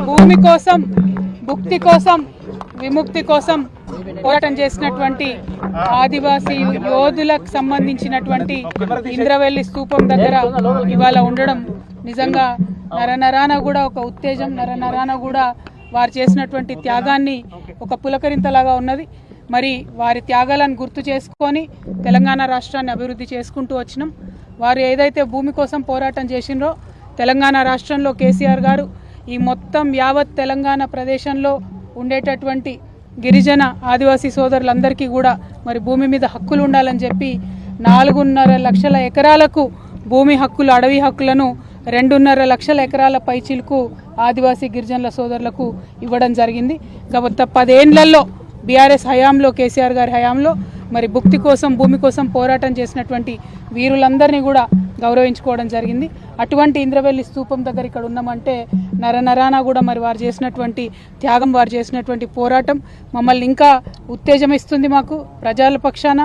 భూమి కోసం, భుక్తి కోసం, విముక్తి కోసం పోరాటం చేసినటువంటి ఆదివాసీ యోధులకు సంబంధించినటువంటి ఇంద్రవెల్లి స్తూపం దగ్గర ఇవాళ ఉండడం నిజంగా నరనరాన కూడా ఒక ఉత్తేజం, నరనరాన కూడా వారు చేసినటువంటి త్యాగాన్ని ఒక పులకరింతలాగా ఉన్నది. మరి వారి త్యాగాలను గుర్తు చేసుకొని తెలంగాణ రాష్ట్రాన్ని అభివృద్ధి చేసుకుంటూ వచ్చినాం. వారు ఏదైతే భూమి కోసం పోరాటం చేసినరో తెలంగాణ రాష్ట్రంలో కేసీఆర్ గారు ఈ మొత్తం యావత్ తెలంగాణ ప్రదేశంలో ఉండేటటువంటి గిరిజన ఆదివాసీ సోదరులందరికీ కూడా మరి భూమి మీద హక్కులు ఉండాలని చెప్పి 4.5 లక్షల ఎకరాలకు భూమి హక్కులు, అడవి హక్కులను 2.5 లక్షల ఎకరాల పైచిలకు ఆదివాసీ గిరిజనుల సోదరులకు ఇవ్వడం జరిగింది. గత 10 ఏళ్లలో బీఆర్ఎస్ హయాంలో, కేసీఆర్ గారి హయాంలో మరి భుక్తి కోసం, భూమి కోసం పోరాటం చేసినటువంటి వీరులందరినీ కూడా గౌరవించుకోవడం జరిగింది. అటువంటి ఇంద్రవెల్లి స్తూపం దగ్గర ఇక్కడ ఉన్నామంటే నరనరాన కూడా మరి వారు చేసినటువంటి త్యాగం, వారు చేసినటువంటి పోరాటం మమ్మల్ని ఇంకా ఉత్తేజం ఇస్తుంది. మాకు ప్రజల పక్షాన,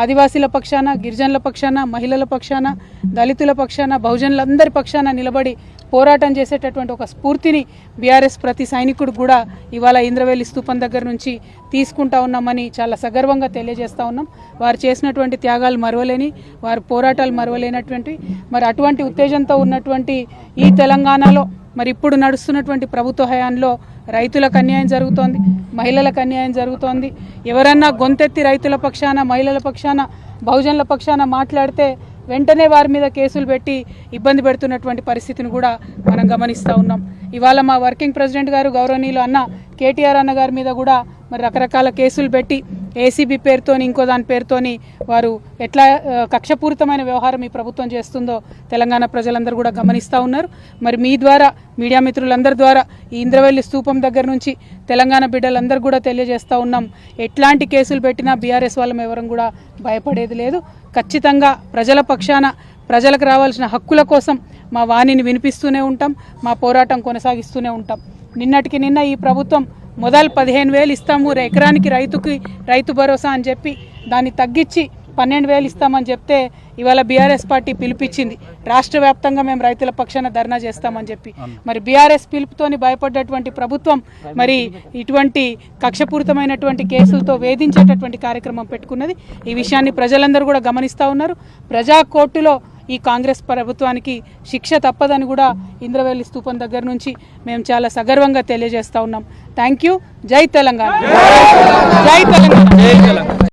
ఆదివాసీల పక్షాన, గిరిజనుల పక్షాన, మహిళల పక్షాన, దళితుల పక్షాన, బహుజనులందరి పక్షాన నిలబడి పోరాటం చేసేటటువంటి ఒక స్ఫూర్తిని బీఆర్ఎస్ ప్రతి సైనికుడు కూడా ఇవాళ ఇంద్రవెల్లి స్తూపం దగ్గర నుంచి తీసుకుంటా ఉన్నామని చాలా సగర్వంగా తెలియజేస్తూ ఉన్నాం. వారు చేసినటువంటి త్యాగాలు మరవలేని, వారి పోరాటాలు మరవలేనటువంటి, మరి అటువంటి ఉత్తేజంతో ఉన్నటువంటి ఈ తెలంగాణలో మరి ఇప్పుడు నడుస్తున్నటువంటి ప్రభుత్వ హయాంలో రైతులకు అన్యాయం జరుగుతోంది, మహిళలకు అన్యాయం జరుగుతోంది. ఎవరన్నా గొంతెత్తి రైతుల పక్షాన, మహిళల పక్షాన, బహుజనుల పక్షాన మాట్లాడితే వెంటనే వారి మీద కేసులు పెట్టి ఇబ్బంది పెడుతున్నటువంటి పరిస్థితిని కూడా మనం గమనిస్తూ ఉన్నాం. ఇవాళ మా వర్కింగ్ ప్రెసిడెంట్ గారు గౌరవనీయులు అన్న కేటీఆర్ అన్న గారి మీద కూడా మరి రకరకాల కేసులు పెట్టి ఏసీబీ పేరుతోని, ఇంకో దాని పేరుతోని వారు ఎట్లా కక్షపూరితమైన వ్యవహారం ఈ ప్రభుత్వం చేస్తుందో తెలంగాణ ప్రజలందరూ కూడా గమనిస్తూ ఉన్నారు. మరి మీ ద్వారా, మీడియా మిత్రులందరి ద్వారా ఈ ఇంద్రవెల్లి స్తూపం దగ్గర నుంచి తెలంగాణ బిడ్డలందరూ కూడా తెలియజేస్తూ ఉన్నాం, ఎట్లాంటి కేసులు పెట్టినా బీఆర్ఎస్ వాళ్ళం ఎవరం కూడా భయపడేది లేదు. ఖచ్చితంగా ప్రజల పక్షాన, ప్రజలకు రావాల్సిన హక్కుల కోసం మా వాణిని వినిపిస్తూనే ఉంటాం, మా పోరాటం కొనసాగిస్తూనే ఉంటాం. నిన్నటికి నిన్న ఈ ప్రభుత్వం మొదలు 15,000 ఇస్తాము ఎకరానికి రైతు భరోసా అని చెప్పి దాన్ని తగ్గించి 12,000 ఇస్తామని చెప్తే ఇవాళ బీఆర్ఎస్ పార్టీ పిలిపించింది, రాష్ట్ర వ్యాప్తంగా మేము రైతుల పక్షాన ధర్నా చేస్తామని చెప్పి. మరి బీఆర్ఎస్ పిలుపుతోని భయపడ్డటువంటి ప్రభుత్వం మరి ఇటువంటి కక్షపూరితమైనటువంటి కేసులతో వేధించేటటువంటి కార్యక్రమం పెట్టుకున్నది. ఈ విషయాన్ని ప్రజలందరూ కూడా గమనిస్తూ ఉన్నారు. ప్రజా కోర్టులో ఈ కాంగ్రెస్ ప్రభుత్వానికి శిక్ష తప్పదని కూడా ఇంద్రవెల్లి స్తూపం దగ్గర నుంచి మేము చాలా సగర్వంగా తెలియజేస్తూ ఉన్నాం. Thank you. జై తెలంగాణ, జై తెలంగాణ.